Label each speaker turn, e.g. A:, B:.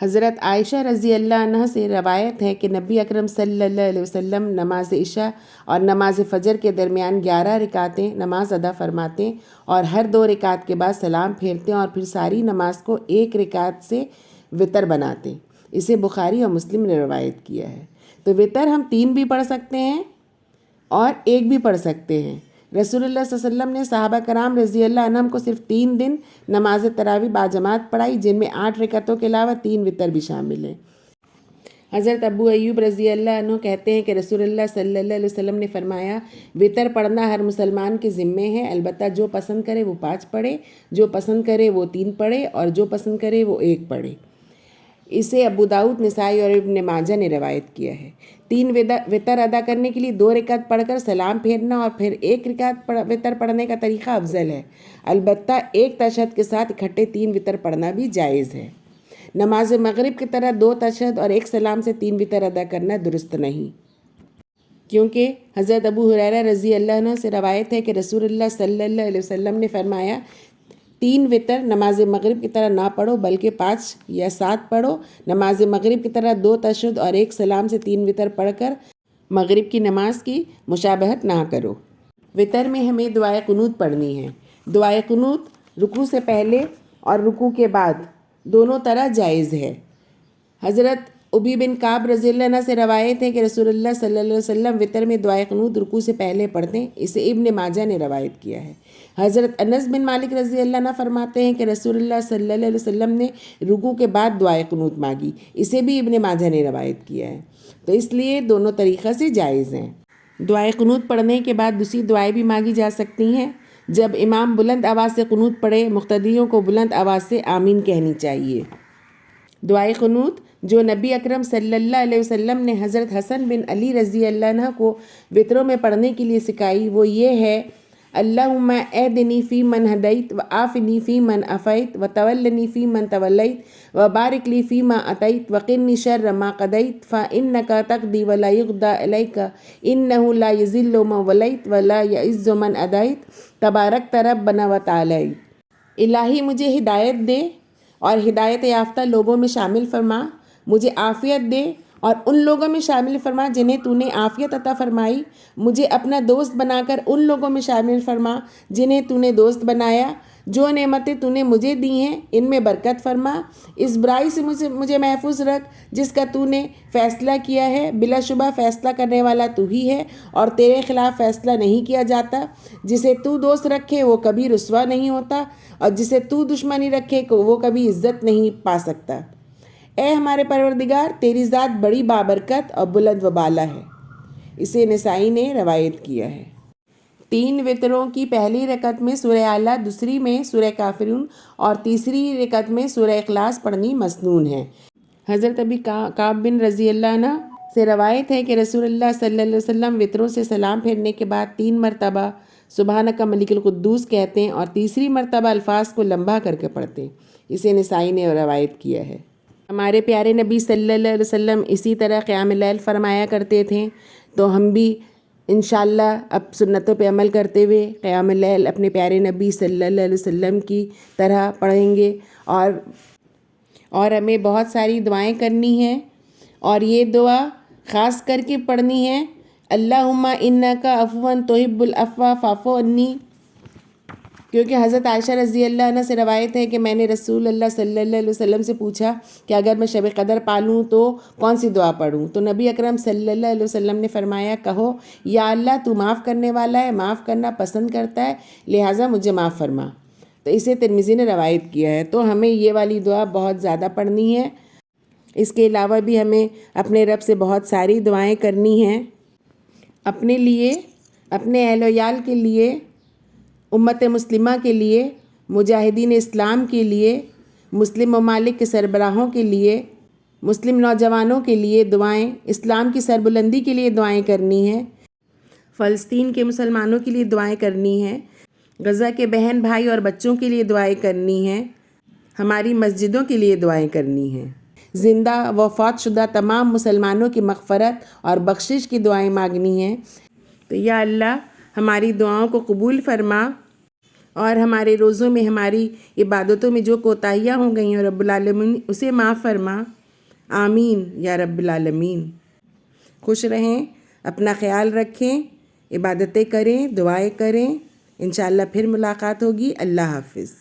A: حضرت عائشہ رضی اللہ عنہ سے روایت ہے کہ نبی اکرم صلی اللہ علیہ وسلم نماز عشاء اور نماز فجر کے درمیان 11 رکعتیں نماز ادا فرماتے اور ہر 2 رکعت کے بعد سلام پھیرتے اور پھر ساری نماز کو 1 رکعت سے وطر بناتے۔ اسے بخاری اور مسلم نے روایت کیا ہے۔ تو وطر ہم 3 بھی پڑھ سکتے ہیں اور 1 بھی پڑھ سکتے ہیں۔ رسول اللہ صلی اللہ علیہ وسلم نے صحابہ کرام رضی اللہ عنہم کو صرف 3 دن نماز تراویح باجماعت پڑھائی، جن میں 8 رکعتوں کے علاوہ 3 وطر بھی شامل ہیں۔ حضرت ابو ایوب رضی اللہ عنہ کہتے ہیں کہ رسول اللہ صلی اللہ علیہ وسلم نے فرمایا، وطر پڑھنا ہر مسلمان کے ذمے ہے، البتہ جو پسند کرے وہ 5 پڑھے، جو پسند کرے وہ 3 پڑھے اور جو پسند کرے وہ 1 پڑھے۔ اسے ابو داؤد، نسائی اور ابن ماجہ نے روایت کیا ہے۔ 3 وطر ادا کرنے کے لیے 2 رکعت پڑھ کر سلام پھیرنا اور پھر 1 رکعت وطر پڑھنے کا طریقہ افضل ہے، البتہ 1 تشہد کے ساتھ اکٹھے 3 وطر پڑھنا بھی جائز ہے۔ نماز مغرب کی طرح 2 تشہد اور 1 سلام سے 3 وطر ادا کرنا درست نہیں، کیونکہ حضرت ابو ہریرہ رضی اللہ عنہ سے روایت ہے کہ رسول اللہ صلی اللہ علیہ وسلم نے فرمایا، 3 وطر نماز مغرب کی طرح نہ پڑھو بلکہ 5 یا 7 پڑھو۔ نماز مغرب کی طرح 2 تشہد اور 1 سلام سے 3 وطر پڑھ کر مغرب کی نماز کی مشابہت نہ کرو۔ وطر میں ہمیں دعائے قنوت پڑھنی ہے۔ دعائے قنوت رکوع سے پہلے اور رکوع کے بعد دونوں طرح جائز ہے۔ حضرت ابی بن کعب رضی اللہ عنہ سے روایت ہے کہ رسول اللہ صلی اللہ علیہ وسلم وطر میں دعائے قنوت رکوع سے پہلے پڑھتے ہیں، اسے ابن ماجہ نے روایت کیا ہے۔ حضرت انس بن مالک رضی اللہ عنہ فرماتے ہیں کہ رسول اللہ صلی اللہ علیہ وسلم نے رکوع کے بعد دعائے قنوت مانگی، اسے بھی ابن ماجہ نے روایت کیا ہے، تو اس لیے دونوں طریقہ سے جائز ہیں۔ دعائے قنوت پڑھنے کے بعد دوسری دعائیں بھی مانگی جا سکتی ہیں۔ جب امام بلند آواز سے قنوت پڑھے، مقتدیوں کو بلند آواز سے آمین کہنی چاہیے۔ دعائے قنوت جو نبی اکرم صلی اللہ علیہ وسلم نے حضرت حسن بن علی رضی اللہ عنہ کو وطروں میں پڑھنے کے لیے سکھائی وہ یہ ہے، اللہم اہدنی فی من ہدیت وعافنی فی من عافیت وتولنی فی من تولیت وبارک لی فی ما اعطیت وقنی شر ما قضیت فانک تقضی ولا یقضی علیک انہ لا یذل من ولیت ولا یعز من عادیت تبارکت ربنا وتعالیت۔ الہی مجھے ہدایت دے اور ہدایت یافتہ لوگوں میں شامل فرما، مجھے عافیت دے اور ان لوگوں میں شامل فرما جنہیں تو نے عافیت عطا فرمائی، مجھے اپنا دوست بنا کر ان لوگوں میں شامل فرما جنہیں تو نے دوست بنایا، جو نعمتیں تو نے مجھے دی ہیں ان میں برکت فرما، اس برائی سے مجھے محفوظ رکھ جس کا تو نے فیصلہ کیا ہے، بلا شبہ فیصلہ کرنے والا تو ہی ہے اور تیرے خلاف فیصلہ نہیں کیا جاتا، جسے تو دوست رکھے وہ کبھی رسوا نہیں ہوتا اور جسے تو دشمنی رکھے وہ کبھی عزت نہیں پا سکتا۔ اے ہمارے پروردگار، تیری ذات بڑی بابرکت اور بلند و بالا ہے۔ اسے نسائی نے روایت کیا ہے۔ 3 وطروں کی پہلی رکعت میں سورہ اعلیٰ، دوسری میں سورہ کافرون اور تیسری رکعت میں سورہ اخلاص پڑھنی مسنون ہے۔ حضرت ابی کعب بن رضی اللہ عنہ سے روایت ہے کہ رسول اللہ صلی اللہ علیہ وسلم وطروں سے سلام پھیرنے کے بعد 3 مرتبہ سبحانک ملک القدوس کہتے ہیں اور تیسری مرتبہ الفاظ کو لمبا کر کے پڑھتے ہیں۔ اسے نسائی نے روایت کیا ہے۔ ہمارے پیارے نبی صلی اللہ علیہ وسلم اسی طرح قیام اللیل فرمایا کرتے تھے، تو ہم بھی انشاءاللہ اب سنتوں پہ عمل کرتے ہوئے قیام اللیل اپنے پیارے نبی صلی اللہ علیہ وسلم کی طرح پڑھیں گے اور ہمیں بہت ساری دعائیں کرنی ہیں، اور یہ دعا خاص کر کے پڑھنی ہے، اللہم انکا عفو تحب العفو فاعف عنی، کیونکہ حضرت عائشہ رضی اللہ عنہ سے روایت ہے کہ میں نے رسول اللہ صلی اللہ علیہ وسلم سے پوچھا کہ اگر میں شب قدر پالوں تو کون سی دعا پڑھوں، تو نبی اکرم صلی اللہ علیہ وسلم نے فرمایا، کہو یا اللہ تو معاف کرنے والا ہے، معاف کرنا پسند کرتا ہے، لہٰذا مجھے معاف فرما۔ تو اسے ترمذی نے روایت کیا ہے۔ تو ہمیں یہ والی دعا بہت زیادہ پڑھنی ہے۔ اس کے علاوہ بھی ہمیں اپنے رب سے بہت ساری دعائیں کرنی ہیں، اپنے لیے، اپنے اہل و عیال کے لیے، امت مسلمہ کے لیے، مجاہدین اسلام کے لیے، مسلم ممالک کے سربراہوں کے لیے، مسلم نوجوانوں کے لیے دعائیں، اسلام کی سربلندی کے لیے دعائیں کرنی ہیں، فلسطین کے مسلمانوں کے لیے دعائیں کرنی ہیں، غزہ کے بہن بھائی اور بچوں کے لیے دعائیں کرنی ہیں، ہماری مسجدوں کے لیے دعائیں کرنی ہیں، زندہ و فوت شدہ تمام مسلمانوں کی مغفرت اور بخشش کی دعائیں مانگنی ہیں۔ تو یا اللہ ہماری دعاؤں کو قبول فرما اور ہمارے روزوں میں ہماری عبادتوں میں جو کوتاہیاں ہو گئی ہیں رب العالمین اسے معاف فرما، آمین یا رب العالمین۔ خوش رہیں، اپنا خیال رکھیں، عبادتیں کریں، دعائیں کریں، انشاءاللہ پھر ملاقات ہوگی۔ اللہ حافظ۔